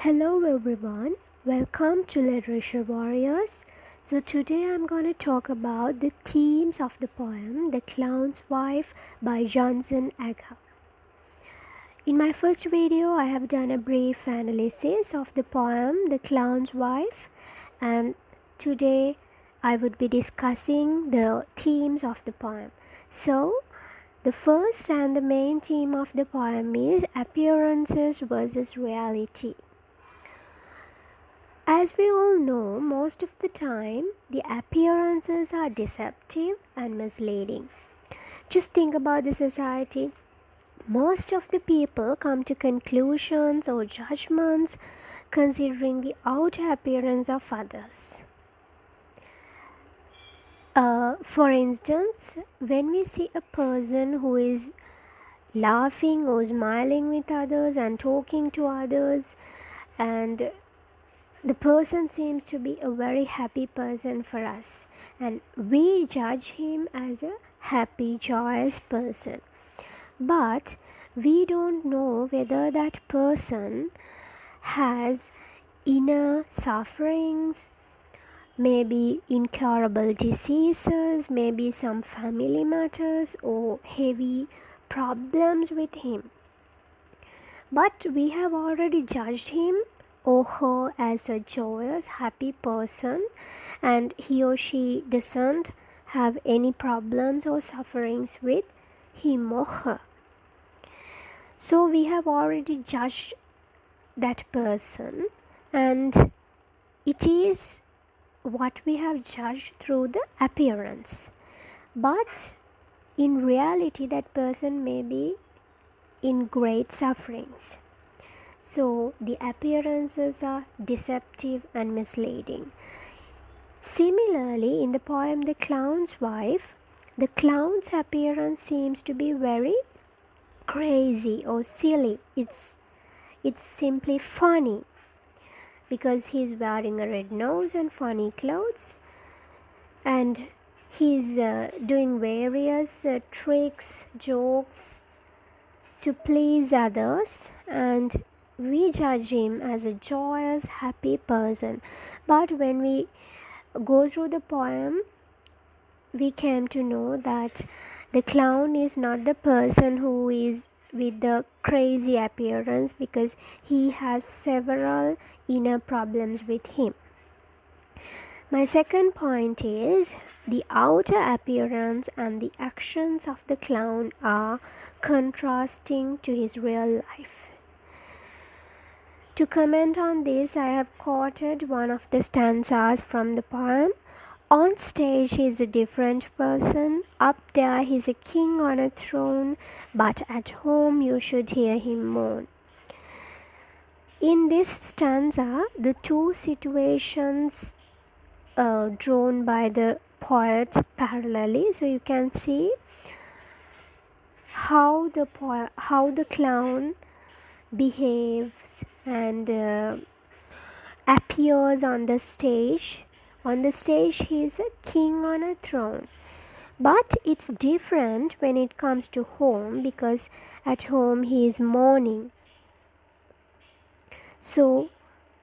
Hello everyone, welcome to Literature Warriors. So today I'm going to talk about the themes of the poem The Clown's Wife by Johnson Agha. In my first video I have done a brief analysis of the poem The Clown's Wife, and today I would be discussing the themes of the poem. So the first and the main theme of the poem is appearances versus reality. As we all know, most of the time, the appearances are deceptive and misleading. Just think about the society. Most of the people come to conclusions or judgments considering the outer appearance of others. For instance, when we see a person who is laughing or smiling with others and talking to others, and the person seems to be a very happy person for us, and we judge him as a happy, joyous person. But we don't know whether that person has inner sufferings, maybe incurable diseases, maybe some family matters or heavy problems with him. But we have already judged him or her as a joyous, happy person, and he or she doesn't have any problems or sufferings with him or her. So we have already judged that person, and it is what we have judged through the appearance. But in reality, that person may be in great sufferings. So the appearances are deceptive and misleading. Similarly, in the poem The Clown's Wife, the clown's appearance seems to be very crazy or silly. It's simply funny because he's wearing a red nose and funny clothes, and he's doing various tricks, jokes to please others, and we judge him as a joyous, happy person. But when we go through the poem, we came to know that the clown is not the person who is with the crazy appearance, because he has several inner problems with him. My second point is the outer appearance and the actions of the clown are contrasting to his real life. To comment on this, I have quoted one of the stanzas from the poem. On stage he is a different person, up there he is a king on a throne, but at home you should hear him moan. In this stanza, the two situations drawn by the poet parallelly, so you can see how the clown behaves and appears on the stage. On the stage he is a king on a throne, but it's different when it comes to home, because at home he is mourning. So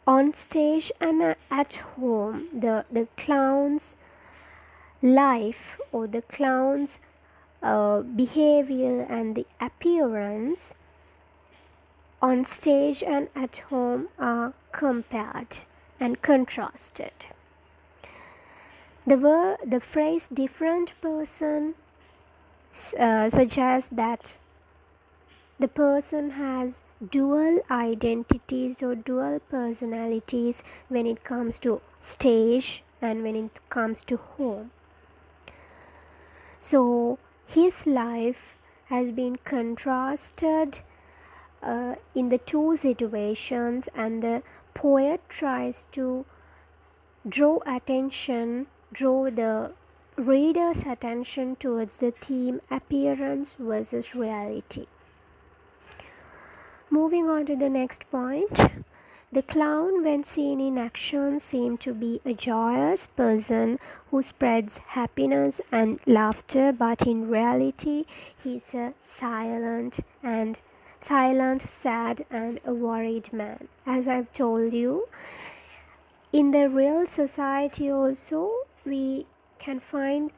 on stage and at home, the clown's life or the clown's behavior and the appearance on stage and at home are compared and contrasted. The phrase different person suggests that the person has dual identities or dual personalities when it comes to stage and when it comes to home. So his life has been contrasted in the two situations, and the poet tries to draw the reader's attention towards the theme appearance versus reality. Moving on to the next point, the clown, when seen in action, seemed to be a joyous person who spreads happiness and laughter, but in reality he is a silent and silent, sad, and a worried man. As I've told you, in the real society also, we can find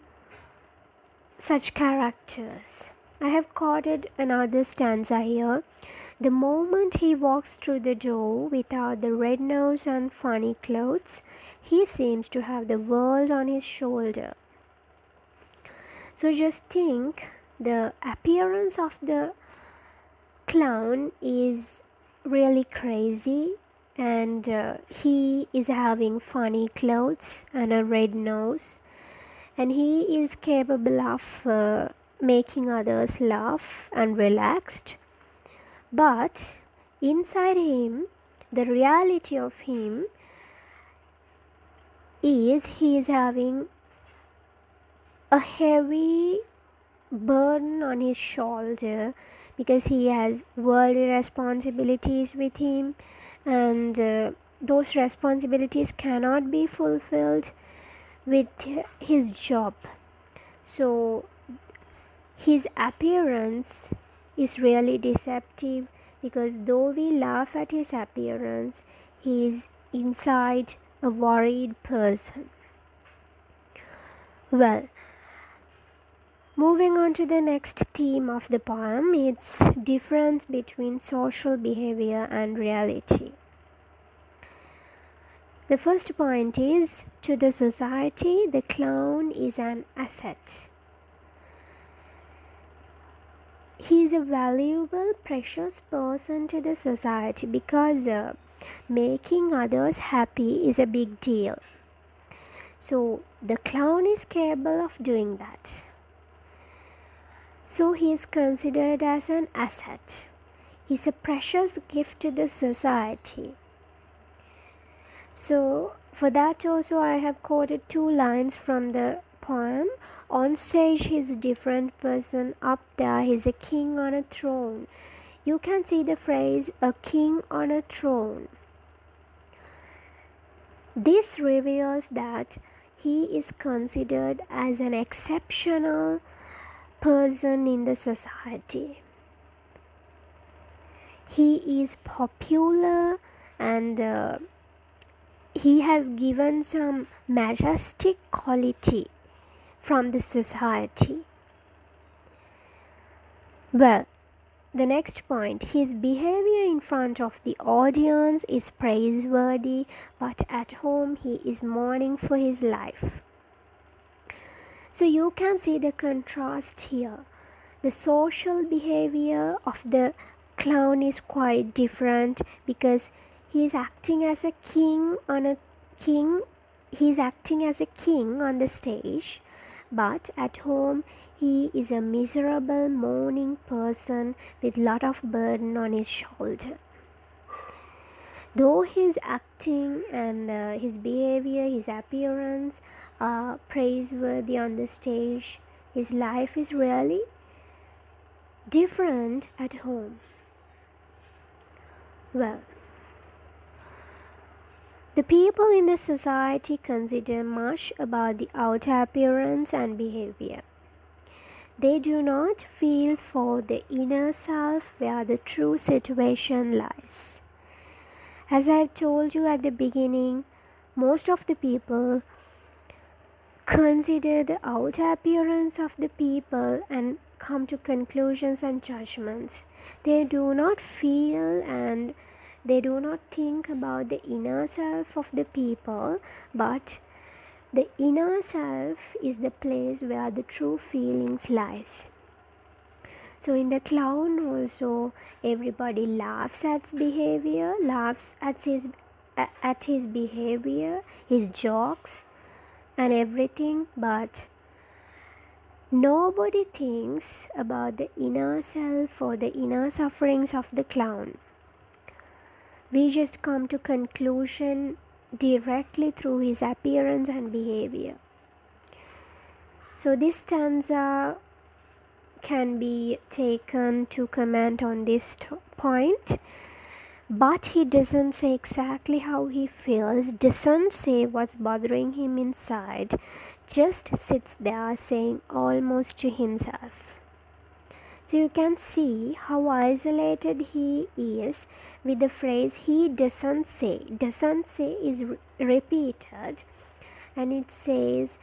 such characters. I have quoted another stanza here. The moment he walks through the door without the red nose and funny clothes, he seems to have the world on his shoulder. So just think, the appearance of the clown is really crazy, and he is having funny clothes and a red nose, and he is capable of making others laugh and relaxed. But inside him, the reality of him is he is having a heavy burden on his shoulder because he has worldly responsibilities with him, and those responsibilities cannot be fulfilled with his job. So his appearance is really deceptive, because though we laugh at his appearance, he is inside a worried person. Well, moving on to the next theme of the poem, it's difference between social behavior and reality. The first point is, to the society, the clown is an asset. He is a valuable, precious person to the society because making others happy is a big deal. So the clown is capable of doing that. So he is considered as an asset. He is a precious gift to the society. So for that also I have quoted 2 lines from the poem. On stage he is a different person, up there he is a king on a throne. You can see the phrase, a king on a throne. This reveals that he is considered as an exceptional person in the society. He is popular, and he has given some majestic quality from the society. Well, the next point, his behavior in front of the audience is praiseworthy, but at home he is mourning for his life. So you can see the contrast here. The social behavior of the clown is quite different, because he is acting as a king on a king. He is acting as a king on the stage, but at home he is a miserable, mourning person with lot of burden on his shoulder. Though his acting and his behavior, his appearance are praiseworthy on the stage, his life is really different at home. Well, the people in the society consider much about the outer appearance and behavior. They do not feel for the inner self where the true situation lies. As I have told you at the beginning, most of the people consider the outer appearance of the people and come to conclusions and judgments. They do not feel and they do not think about the inner self of the people, but the inner self is the place where the true feelings lies. So in the clown also, everybody laughs at his behavior, laughs at his behavior, his jokes and everything, but nobody thinks about the inner self or the inner sufferings of the clown. We just come to conclusion directly through his appearance and behavior. So this stanza can be taken to comment on this point, but he doesn't say exactly how he feels, doesn't say what's bothering him inside, just sits there saying almost to himself. So you can see how isolated he is with the phrase he doesn't say. Doesn't say is repeated, and it says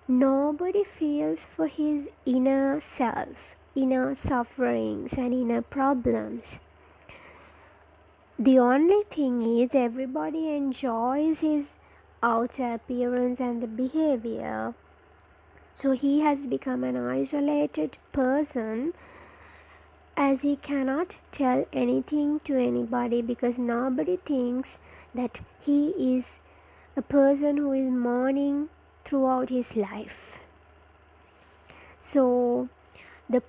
nobody feels for his inner self, inner sufferings and inner problems. The only thing is everybody enjoys his outer appearance and the behavior. So he has become an isolated person, as he cannot tell anything to anybody because nobody thinks that he is a person who is mourning throughout his life. So the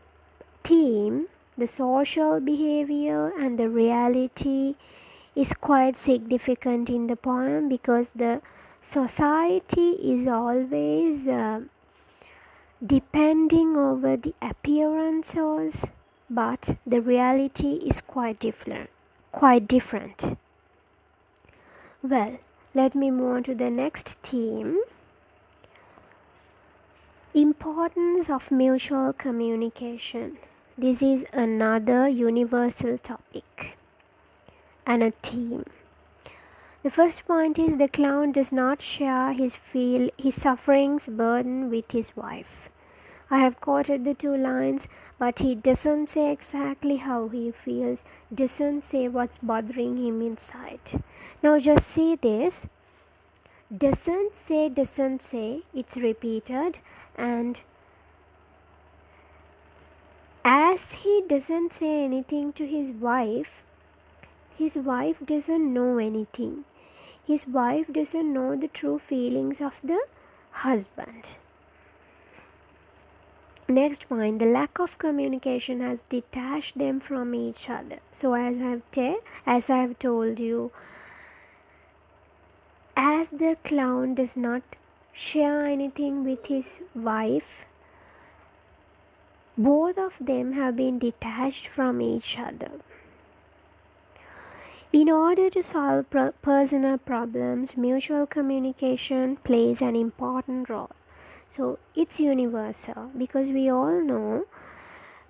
theme, the social behavior and the reality is quite significant in the poem, because the society is always depending over the appearances, but the reality is quite different. Well, let me move on to the next theme. Importance of mutual communication. This is another universal topic and a theme. The first point is the clown does not share his sufferings burden with his wife. I have quoted the two lines, but he doesn't say exactly how he feels, doesn't say what's bothering him inside. Now just see this. Doesn't say, it's repeated, and as he doesn't say anything to his wife doesn't know anything. His wife doesn't know the true feelings of the husband. Next point, the lack of communication has detached them from each other. So as I have told you, as the clown does not share anything with his wife, both of them have been detached from each other. In order to solve personal problems, mutual communication plays an important role. So it's universal, because we all know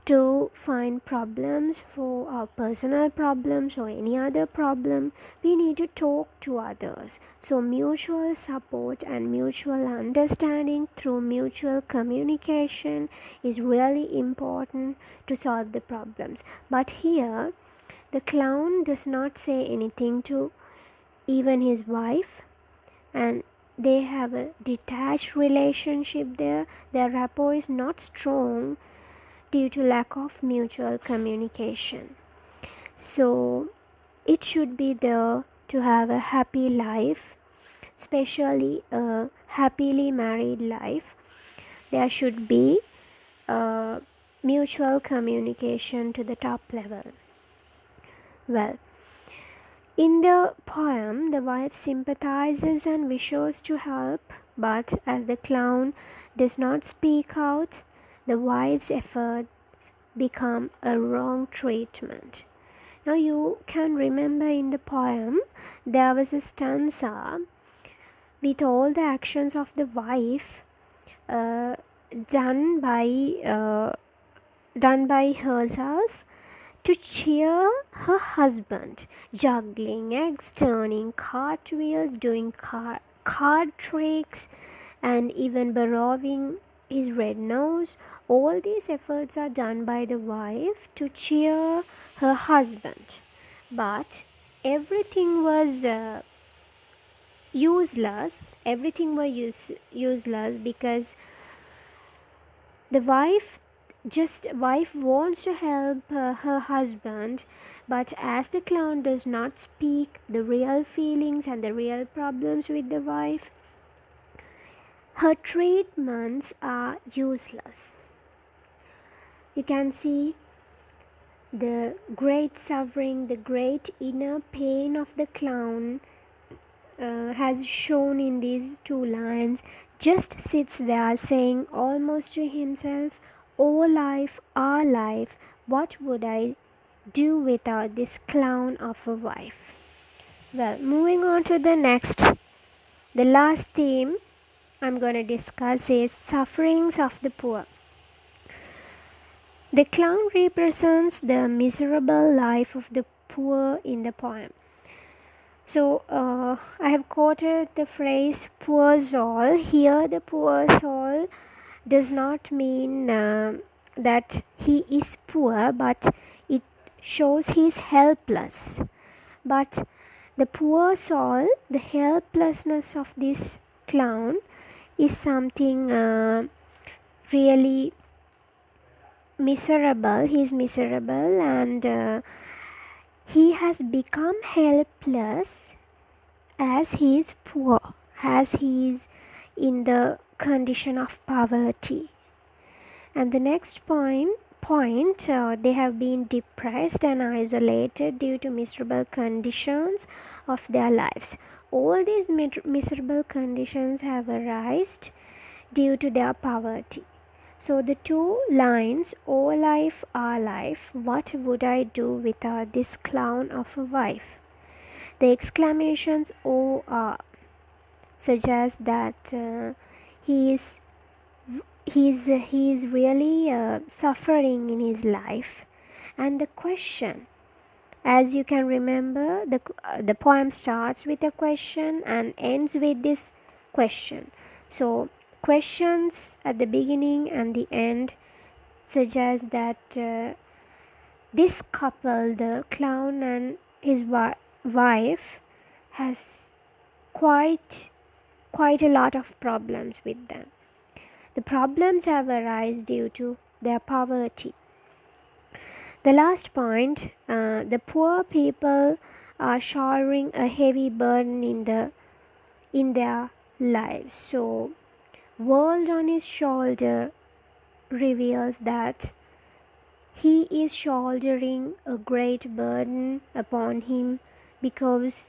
to find problems for our personal problems or any other problem, we need to talk to others. So mutual support and mutual understanding through mutual communication is really important to solve the problems. But here, the clown does not say anything to even his wife, and they have a detached relationship there. Their rapport is not strong due to lack of mutual communication. So it should be there to have a happy life, especially a happily married life. There should be mutual communication to the top level. Well, in the poem, the wife sympathizes and wishes to help, but as the clown does not speak out, the wife's efforts become a wrong treatment. Now you can remember in the poem, there was a stanza with all the actions of the wife done by herself to cheer her husband, juggling eggs, turning cartwheels, doing card tricks, and even borrowing his red nose. All these efforts are done by the wife to cheer her husband, but everything was useless. Everything was useless, because the wife wants to help her husband, but as the clown does not speak the real feelings and the real problems with the wife, her treatments are useless. You can see the great suffering, the great inner pain of the clown has shown in these two lines. Just sits there saying almost to himself, "Oh life, our life, what would I do without this clown of a wife?" Well, moving on to the last theme I'm going to discuss is sufferings of the poor. The clown represents the miserable life of the poor in the poem. So I have quoted the phrase poor soul. Here the poor soul does not mean that he is poor, but it shows he is helpless. But the poor soul, the helplessness of this clown is something really miserable. He is miserable, and he has become helpless as he is poor, as he is in the condition of poverty. And the next point, they have been depressed and isolated due to miserable conditions of their lives. All these miserable conditions have arisen due to their poverty. So the two lines, "O life, our life, what would I do without this clown of a wife?" The exclamations "O ah" suggest that he is really suffering in his life. And the question, as you can remember, the poem starts with a question and ends with this question. So questions at the beginning and the end suggest that this couple, the clown and his wife, has quite a lot of problems with them. The problems have arisen due to their poverty. The last point, the poor people are shouldering a heavy burden in their lives. So, world on his shoulder reveals that he is shouldering a great burden upon him because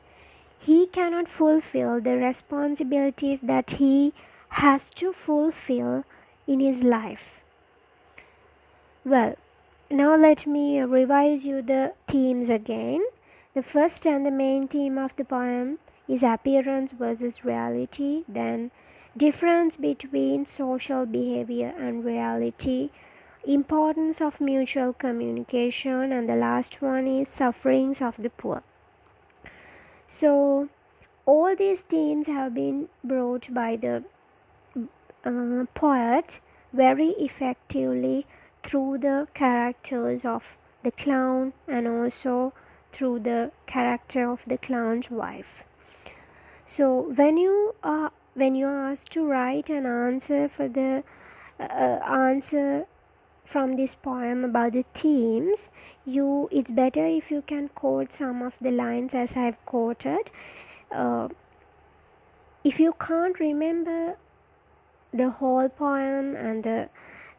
he cannot fulfill the responsibilities that he has to fulfill in his life. Well, now let me revise you the themes again. The first and the main theme of the poem is appearance versus reality, then difference between social behavior and reality, importance of mutual communication, and the last one is sufferings of the poor. So all these themes have been brought by the poet very effectively through the characters of the clown and also through the character of the clown's wife. So when you are asked to write an answer for the answer from this poem about the themes, it's better if you can quote some of the lines as I've quoted. If you can't remember the whole poem and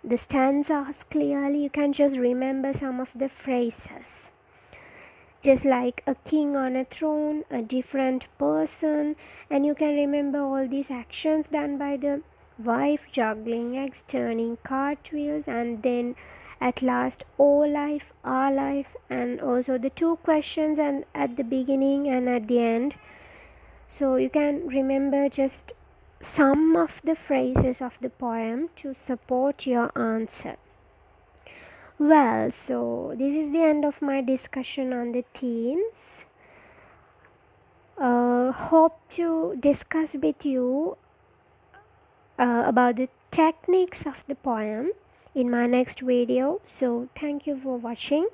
the stanzas clearly, you can just remember some of the phrases. Just like a king on a throne, a different person, and you can remember all these actions done by the wife, juggling eggs, turning cartwheels, and then at last, "O life, our life," and also the two questions and at the beginning and at the end. So you can remember just some of the phrases of the poem to support your answer. Well, so this is the end of my discussion on the themes. Hope to discuss with you about the techniques of the poem in my next video. So thank you for watching.